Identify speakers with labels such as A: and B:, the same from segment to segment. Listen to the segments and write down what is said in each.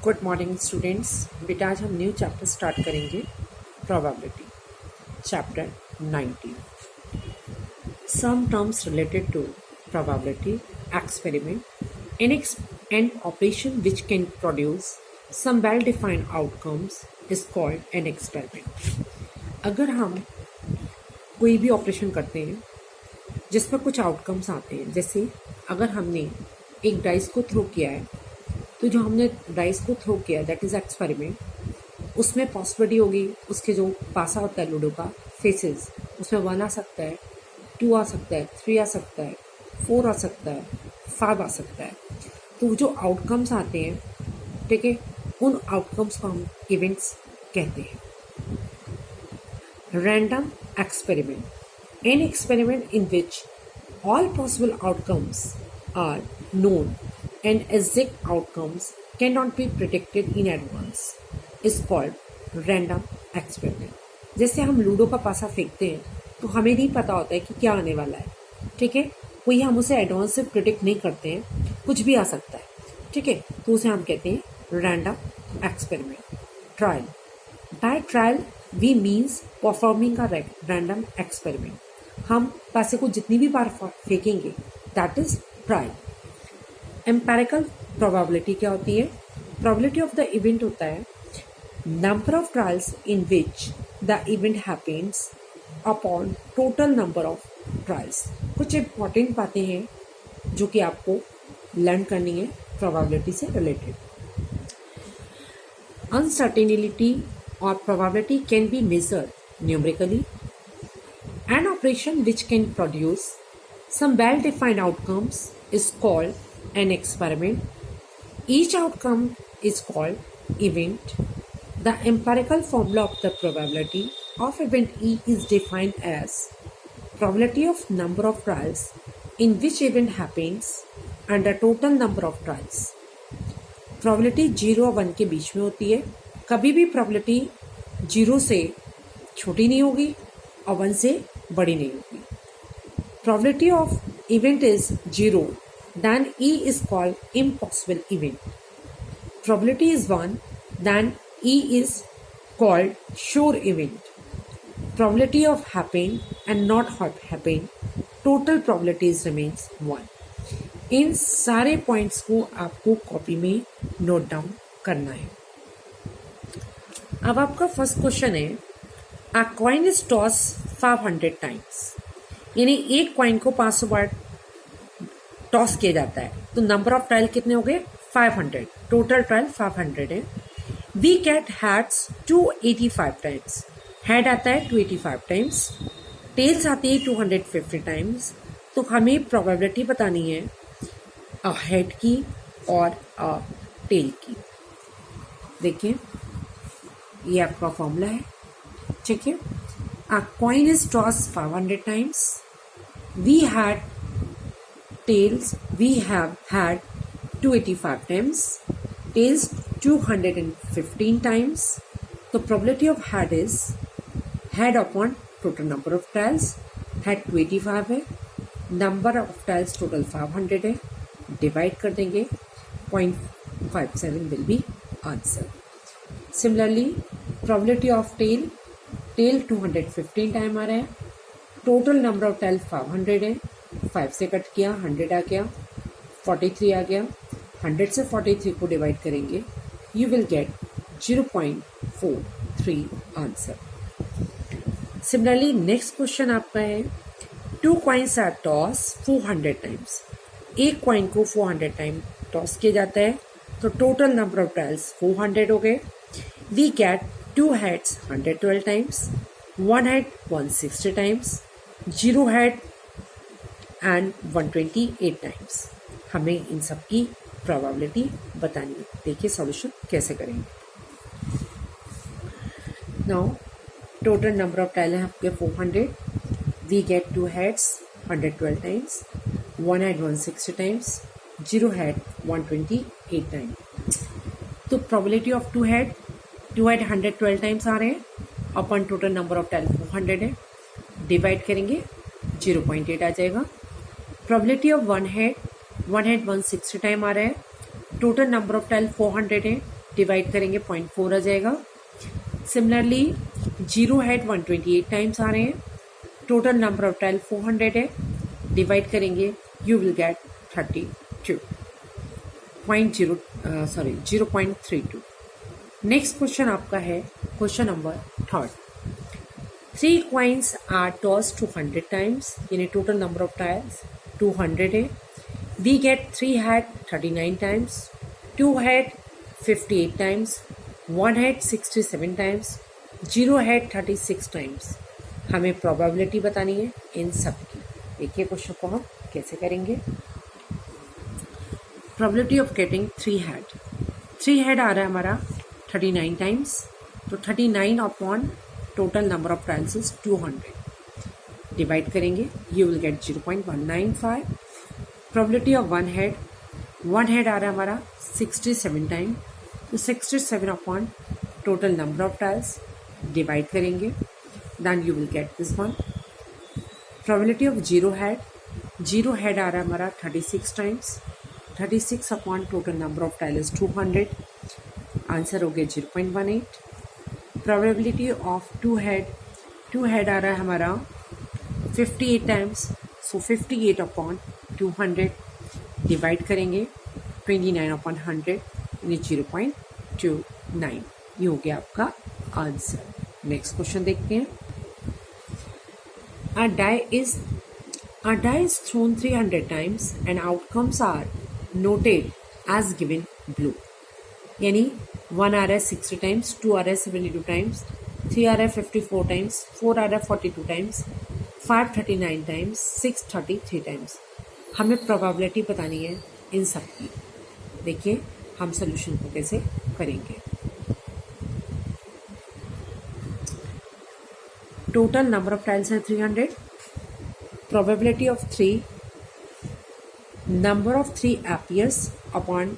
A: Good morning students. बेटा आज हम न्यू चैप्टर स्टार्ट करेंगे, probability chapter 19। Some terms related to probability experiment an operation which can produce some well defined outcomes is called an experiment. अगर हम कोई भी operation करते हैं जिस पर कुछ आउटकम्स आते हैं, जैसे अगर हमने एक डाइस को थ्रो किया है तो जो हमने डाइस को थ्रो किया दैट इज़ एक्सपेरिमेंट, उसमें पॉसिबिलिटी होगी उसके जो पासा होता है लूडो का फेसेस, उसमें 1 आ सकता है, 2 आ सकता है, 3 आ सकता है, 4 आ सकता है, 5 आ सकता है। तो जो आउटकम्स आते हैं, ठीक है, उन आउटकम्स को हम इवेंट्स कहते हैं। Random experiment an experiment in which all possible outcomes are known and exact outcomes cannot be predicted in advance is called random experiment। जैसे हम लूडो का पासा फेंकते हैं तो हमें नहीं पता होता है कि क्या आने वाला है, ठीक है, कोई हम उसे एडवांस से प्रिडिक्ट नहीं करते हैं, कुछ भी आ सकता है, ठीक है, तो उसे हम कहते हैं random experiment. Trial by trial we means performing a random experiment. हम पैसे को जितनी भी बार फेंकेंगे that is trial. Empirical probability क्या होती है? प्रोबेबिलिटी ऑफ द इवेंट होता है number of trials in which the event happens upon total number of trials. कुछ इंपॉर्टेंट बातें हैं जो कि आपको लर्न करनी है प्रोबेबिलिटी से रिलेटेड। अनसर्टेनिटी और probability can be measured numerically. An operation which can produce some well-defined outcomes is called an experiment. Each outcome is called event. The empirical formula of the probability of event E is defined as probability of number of trials in which event happens and the total number of trials. Probability 0 और 1 के बीच में होती है। कभी भी probability 0 से छोटी नहीं होगी और 1 से बड़ी नहीं होगी। Probability of event is 0, then E is called impossible event. Probability is 1, then E is called sure event. Probability of happen and not happen, total probabilities remains 1। इन सारे पॉइंट्स को आपको कॉपी में नोट डाउन करना है। अब आपका first question है, A coin is tossed 500 times, यानी एक कॉइन को 500 बार टॉस किया जाता है, तो नंबर ऑफ ट्रायल कितने हो गए? 500। टोटल ट्रायल 500 है। We get heads 285 times. Head आता है 285 टाइम्स, टेल्स आती है 250 टाइम्स। तो हमें प्रोबेबिलिटी बतानी है अ हेड की और अ टेल की। देखिए ये आपका फॉर्मूला है, ठीक है। A coin is tossed 500 times. We had tails. We have had 285 times. Tails 215 times. The probability of head is head upon total number of tails. Head 285 है, number of tails total 500 है, divide कर देंगे 0.57 will be answer. Similarly, probability of tail 215 time आ रहा है, total number of tell 500 है, 5 से cut किया 100 आ गया, 43 आ गया, 100 से 43 को डिवाइड करेंगे, you will gate 0.43 answer. Similarly next question आपका है, 2 कॉइन्स आर टॉस 400 टाइम्स। एक कॉइन को 400 टाइम टॉस किया जाता है, तो टोटल नंबर ऑफ टेल्स 400 हो गए। We get 2 heads 112 times, 1 head 160 times, 0 head and 128 times। हमें इन सब की प्रोबेबिलिटी बतानी है। देखिए सॉल्यूशन कैसे करेंगे। Now total number of tail है आपके 400। We get 2 heads 112 times, 1 head 160 times, 0 head 128 times। तो प्रोबेबिलिटी ऑफ 2 head 112 टाइम्स आ रहे हैं upon total number of tail 400 है, डिवाइड करेंगे 0.8 आ जाएगा। प्रोबेबिलिटी ऑफ 1 हेड 160 टाइम आ रहा है, टोटल नंबर ऑफ टेल 400 है, डिवाइड करेंगे 0.4 आ जाएगा। सिमिलरली जीरो हेड 128 टाइम्स आ रहे हैं, टोटल नंबर ऑफ ट्रायल 400 है, डिवाइड करेंगे you will get 0.32। Next question आपका है question number 3। 3 coins are tossed 200 times, यानी टोटल नंबर ऑफ ट्रायल्स 200 है। We get 3 head 39 times, 2 head 58 times, 1 head 67 times, 0 head 36 times. हमें प्रोबेबिलिटी बतानी है इन सब की। देखिए क्वेश्चन को हम कैसे करेंगे। Probability of getting 3 head. 3 head आ रहा है हमारा 39 टाइम्स, तो 39 upon total number of trials is 200, divide करेंगे you will get 0.195। Probability of 1 head आ रहा है हमारा 67 टाइम, तो 67 upon total number of trials, divide करेंगे then you will get this one. Probability of 0 head आ रहा है हमारा 36 times, 36 upon total number of trial is 200, answer हो गया 0.18। प्रोबेबिलिटी ऑफ 2 हेड आ रहा है हमारा 58 टाइम्स, सो 58 अपॉन 200, डिवाइड करेंगे 29 अपॉन 100 यानी 0.29। ये हो गया आपका आंसर। नेक्स्ट क्वेश्चन देखते हैं। A die is thrown 300 times and outcomes are noted as given below. यानी 1 आ रहा है 60 टाइम्स, 2 आ रहा है 72 टाइम्स, 3 आ रहा है 54 टाइम्स, 4 आ रहा है 42 टाइम्स, 5 39 टाइम्स, 6 33 टाइम्स। हमें प्रोबेबिलिटी बतानी है इन सब की। देखिए हम सोल्यूशन को कैसे करेंगे। टोटल नंबर ऑफ ट्रायल्स हैं 300, probability of 3, number of 3 appears upon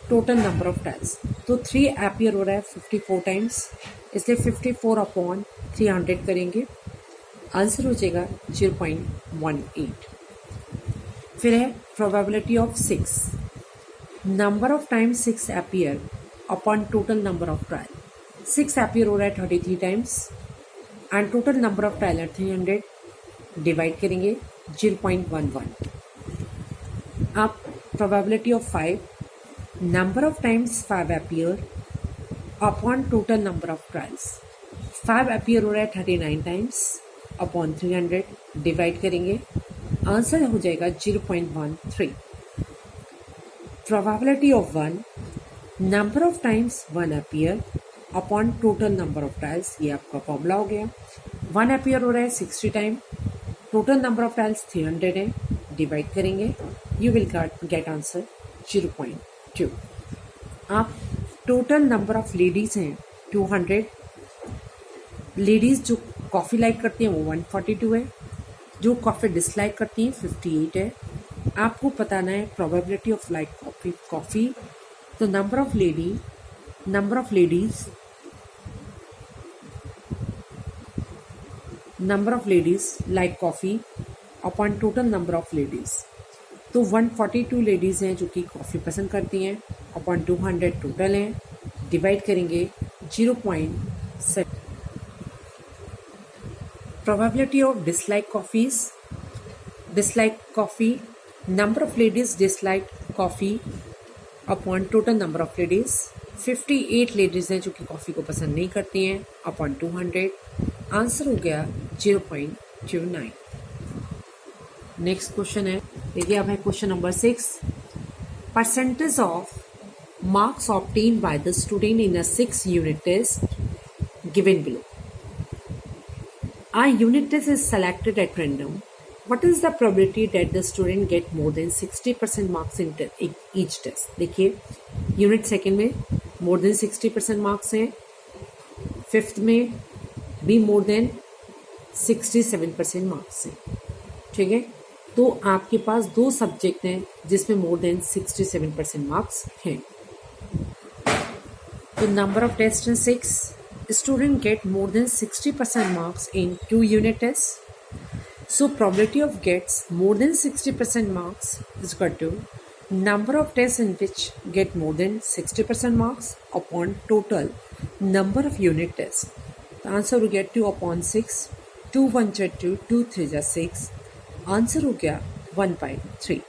A: total number of trials. तो 3 एपियर हो रहा है 54 टाइम्स, इसलिए 54 अपॉन 300 करेंगे, आंसर हो जाएगा 0.18। फिर है probability of 6, number of times 6 appear upon total number of trial. 6 appear हो रहा है 33 times and total number of trial 300, divide करेंगे 0.11। अब probability of 5, number of times 5 appear upon total number of trials. 5 appear हो रहा है 39 times upon 300, divide करेंगे, answer हो जाएगा 0.13। Probability of 1, number of times 1 appear upon total number of trials. ये आपका फॉर्मूला हो गया। 1 एपियर हो रहा है 60 time, total number of trials 300 है, डिवाइड करेंगे यू विल गेट आंसर 0.2। आप टोटल नंबर ऑफ लेडीज हैं 200, लेडीज जो कॉफ़ी लाइक करती हैं वो 142 है, जो कॉफ़ी डिसलाइक करती हैं 58 है। आपको बताना है प्रोबेबिलिटी ऑफ लाइक कॉफ़ी। तो number of ladies like coffee upon total number of ladies. तो 142 लेडीज़ हैं जो कि कॉफ़ी पसंद करती हैं, अपॉन 200 टोटल हैं, डिवाइड करेंगे 0.7। Probability of dislike coffee, number of ladies dislike coffee upon total number of ladies. 58 ladies हैं जो कि कॉफ़ी को पसंद नहीं करती हैं, अपॉन 200, आंसर हो गया 0.29। नेक्स्ट क्वेश्चन है, देखिए अब है question number 6। Percentage of marks obtain by the student in a 6 unit test given below. A unit test is selected at random. What is the probability that the student get more than 60% marks in each test? देखिए unit second में more than 60% marks हैं, fifth में भी more than 67% marks हैं। ठीक है, तो आपके पास 2 सब्जेक्ट हैं जिसमें मोर देन 67% मार्क्स हैं। तो number of test in 6, student get more than 60% marks in 2 unit tests. So probability of gets more than 60% marks is equal to number of tests in which get more than 60% marks upon total number of unit tests. The answer हो गया 2 upon 6, 2 1 जा 2, 2 3 जा 6. Answer हो गया 1/3.